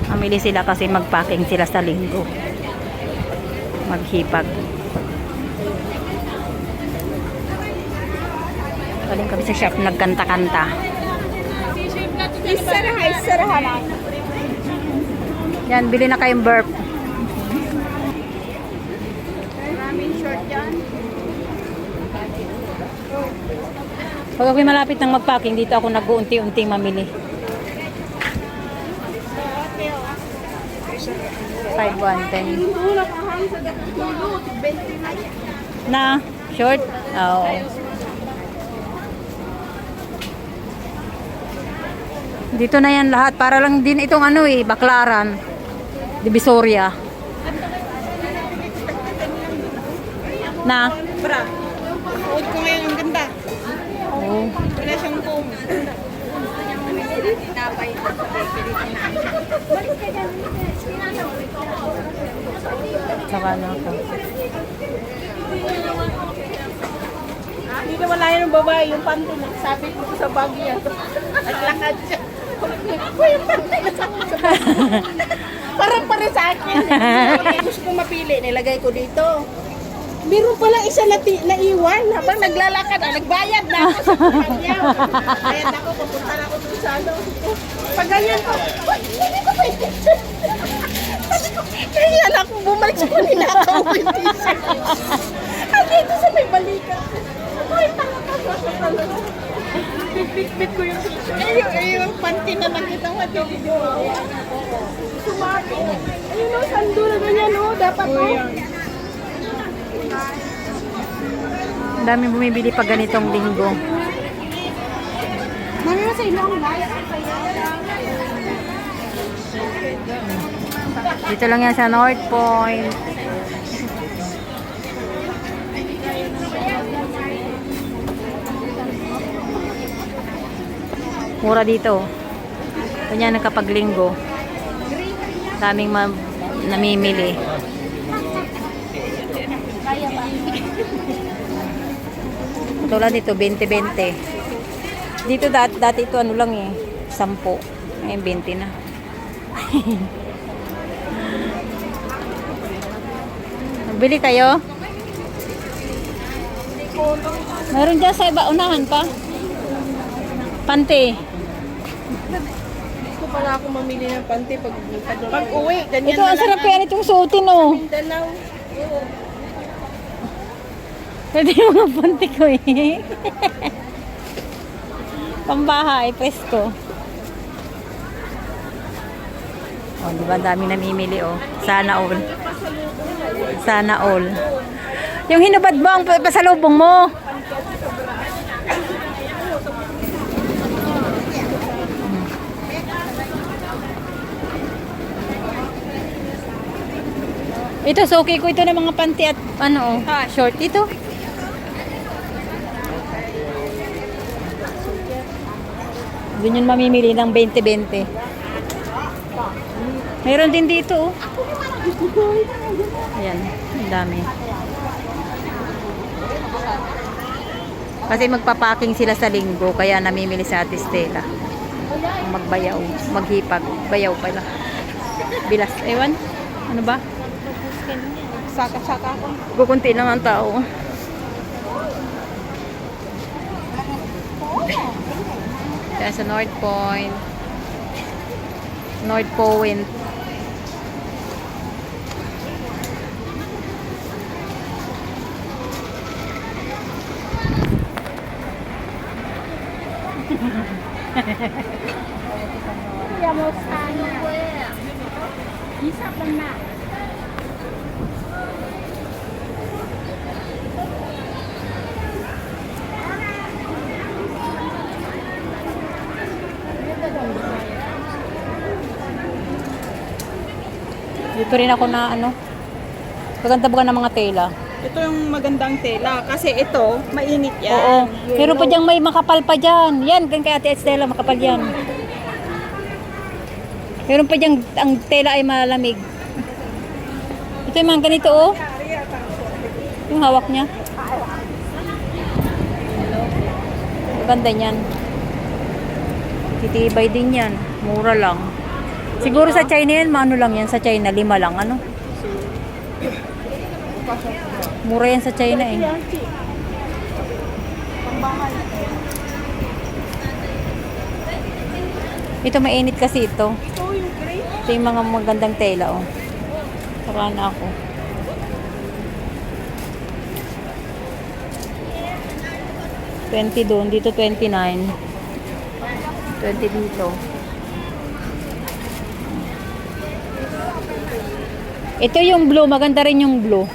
Mamili sila kasi magpacking sila sa linggo. Maghipag. Galing kami sa shop, nagkanta-kanta. Isaraha na. Yan, bili na kayong burp. Maraming short yan. Pag ako'y malapit ng magpacking, dito ako nag-uunti-unting mamili. 5-1-10. Na, short? Oo. Dito na yan lahat. Para lang din itong ano eh, Baklaran. Divisoria. Na? Bra. Huwag ko ngayon ang ganda. Oo. Wala siyang foam. Tinapay sa bakery. Saka na ako. Hindi na wala yun ng babae. Yung panty na sabi ko sa bag niya. Naglakad siya. Uy, yung panty na sa parang pare sa akin. Gusto kong mapili. Nilagay ko dito. Meron palang isa na naiwan habang naglalakad. Nagbayad na ako sa kanya. Bayad ako. Papunta na ako sa ano. Pag ganyan ko, hindi ko pwede. Kaya lang akong bumalik sa kuninakaw ko yung t-shirt. Dito sa may balikan. Ay, bit ko yung t-shirt. Yung panty na nakita mo. Sumaki. Ayun o, sando na ganyan o. Dapat o. Ang dami bumibili pag ganitong linggo. Marami sa ilong guys. Dito lang yan sa North Point. Mura dito. Kanya kapag linggo. Daming namimili. Tulad dito, 20-20. Dito dati ito ano lang eh, 10. Ngayon 20 na. Bili kayo? Meron dyan sa iba, unahan pa. Panty. Gusto pala ako mamili ng panty pag uwi. Ganyan Ito, ang sarap yan itong suotin oh. Mindanao. Pwede yung mga panty ko eh. Pambahay, presko. Oh, di ba dami namimili oh. Sana all. Sana all. Yung hinubad mo ang pasalubong mo. Ito, suki ko ito ng mga panty at ano, short ito. Doon yun mamimili ng 20-20. Mayroon din dito, oh. Ayan, ang dami. Kasi magpapaking sila sa linggo, kaya namimili sa Ate Stella. Magbayaw, maghipag. Bayaw pala. Bilas, ewan. Ano ba? Saka-saka ako. Kukunti lang ang tao. Kaya sa North Point. North Point. Yamo sana. Isa pa na. Dito rin ako na ano. Maganda ba ng mga tela? Ito yung magandang tela kasi ito mainit yan. Oo. Pero pa diyang may makapal pa dyan. Yan, kay Ate Estela, makapal yan. Meron pa diyang ang tela ay malamig. Ito yung mga ganito, oh. Yung hawak niya. Maganda niyan. Titibay din yan. Mura lang. Siguro sa China yan, maano lang yan sa China, 5 lang, ano? Mura yan sa China eh. Pangbahay. Ito mainit kasi ito. Ito yung gray. Ito yung mga magandang tela, oh. Saka na ako. $20 doon, dito $29. $20 dito. Ito yung blue, maganda rin yung blue.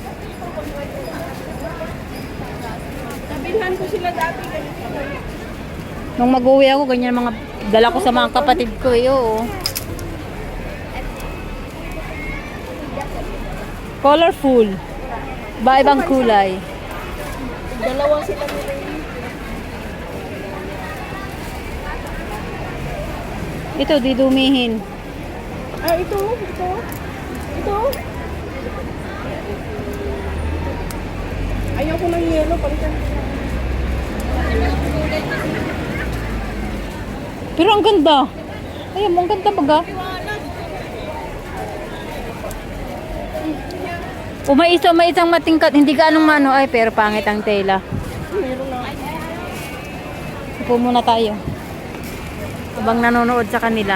Nabilhan ko sila dati ganito. Nung mag-uwi ako, ganyan mga dala ko sa mga kapatid ko, eh, oo. Colorful. Iba-ibang kulay. Dalawa sila nila. Ito, didumihin. Ah, ito. Ito. Ayaw ko ng yellow. Palitan. Pero ang ganda. Ayun, ang ganda baga. May isang matingkat, hindi ka anong mano, ay pero pangit ang tela. Meron na. Upo muna tayo. Habang nanonood sa kanila.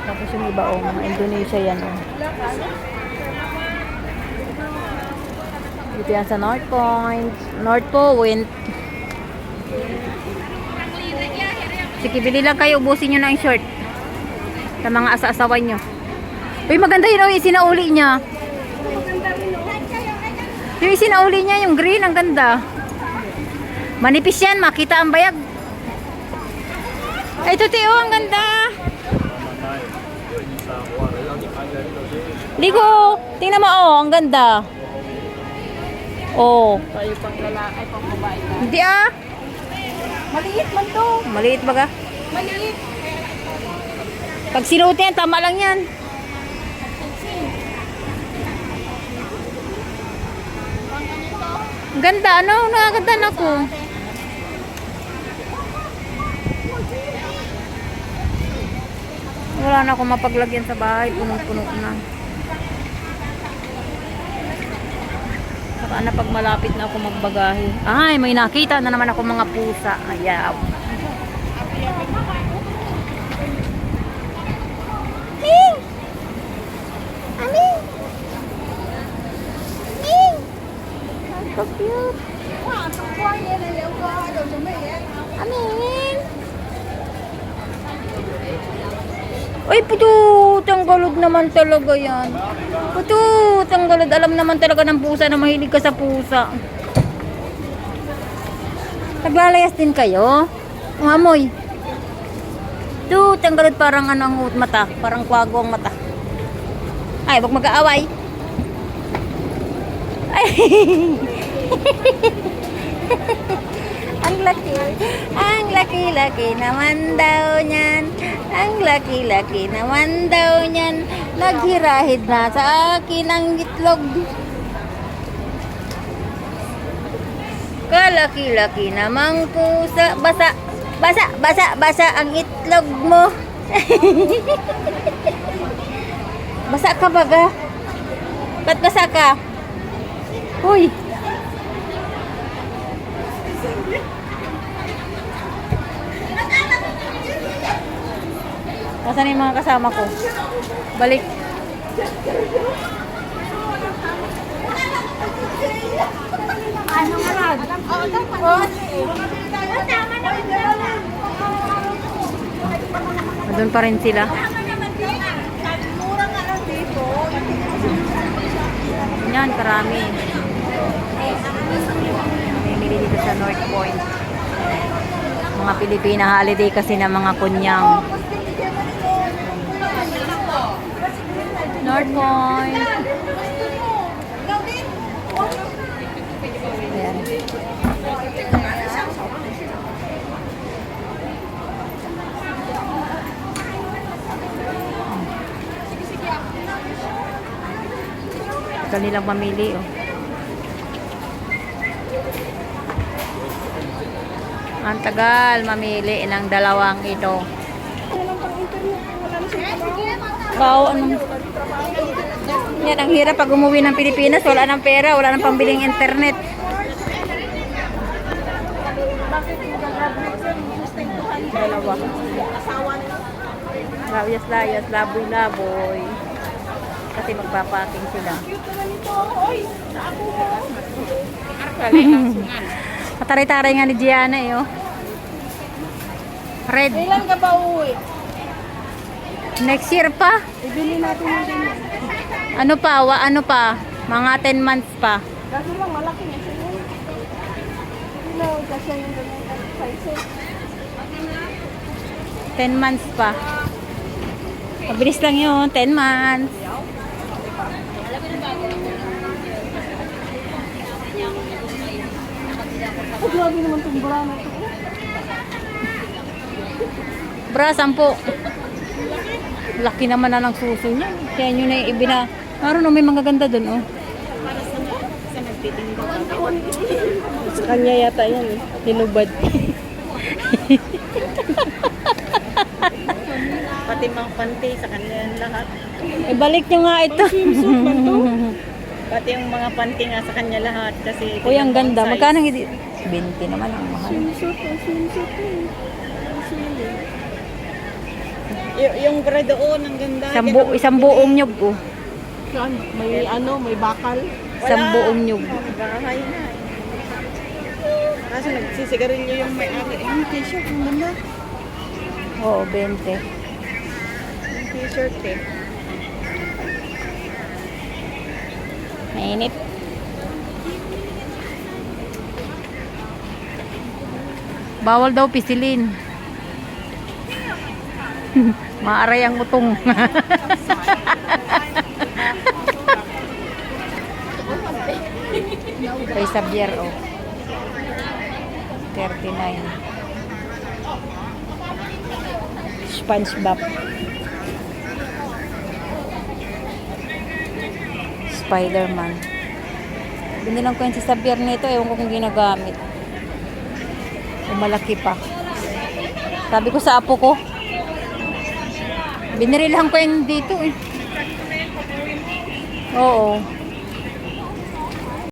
Tapos yung iba, oh, mga Indonesia yan, oh. Dito yan sa North Point. North Point. Sige, bili lang kayo. Ubusin nyo na yung short. Sa mga asa-asawan nyo. Uy, maganda yun. Uy, sinauli niya. Yung sinauli niya, yung green, ang ganda. Manipis yan, makita ang bayag. Ay, ito, Teo, ang ganda. Ligo. Tingnan mo, oh, ang ganda. Oh. Tayo pang lalaki, pang babae na. Hindi ah. Maliit man to. Maliit baga. Maliit. Pag sinuot yan, tama lang yan. Ang ganda, ano? Nakaganda na ako. Wala na akong mapaglagyan sa bahay. Punong-puno na. Saka na pag malapit na ako magbagahe. Ay, may nakita na naman ako mga pusa. Ayaw. Ming! Aming! Ming! So cute. Aming! Uy, putut! Ang galod naman talaga yan. Putut! Ang galod. Alam naman talaga ng pusa na mahilig ka sa pusa. Naglalayas din kayo? Ang amoy. Tut! Ang galod parang ano ang mata. Parang kwago ang mata. Ay, wag mag-aaway. Ay! Ang laki. Ang laki-laki naman daw niyan. Ang laki-laki naman daw niyan. Naghirahid na sa akin ang itlog. Kalaki-laki namang pusa. Basa, basa, basa, basa ang itlog mo. Basa ka baga? Ba't basa ka? Uy! Nasaan yung mga kasama ko? Balik. Ano nga rad? Doon pa rin sila. Mura nga lang dito. Yan, karami. Namimili dito sa North Point. Mga Pilipina holiday kasi ng mga kunyang. North Point. Ayan. Kanilang mamili, oh. Ang tagal mamili ng dalawang ito. Walang pang internet. Wala na siya trabaho. Bao, ano? Yan, ang hirap pag umuwi ng Pilipinas. Wala ng pera, wala ng pambiling internet. Bakit yung gag-graduate sir? Gustuhan ko. Dalawa. Asawa nila. Layas-layas, laboy-laboy. Kasi magpapaking sila. Cute na nito. Oy, sa ako mo. Kataray-taray nga ni Gianna eh, oh. Red. Kailan ka ba uwi? Next year pa. Ibili natin yung ganyan. Ano pa? Mga 10 months pa. Kasi lang malaki na siya yun. Hindi kasi yung ganyan sizes. 10 months pa. Mabilis lang yun, 10 months. Oh, grabe naman itong bra na ito. Bra, 10. Laki naman na ng suso niya. Kaya nyo na yung ibina. Meron may mga ganda dun, oh. Sa kanya yata yan eh. Hinubad. Pati mga panty sa kanya yan lahat. Ibalik nyo nga ito. Swimsuit man to? Pati yung mga panty nga sa kanya lahat. Kasi Uy, ang ganda. Magkano hindi? 20 naman ang mahal. swimsuit eh. Ang sili. Yung bra doon, ang ganda. Isang buong nyug, oh. Saan? May may bakal. Isang buong nyug. Bahay na eh. Kaso nagsisigarilyo yung may-ari. Yung t-shirt, ang ganda. Oo, 20. Yung t-shirt eh. Mainit. Bawal daw pisilin. Maaray ang utong. Kay Xavier, oh. 39. SpongeBob. Spider-Man. Binilang ko yun si Xavier nito. Ewan ko kung ginagamit. O malaki pa. Sabi ko sa apo ko. Binirilahan ko yung dito eh. Oo.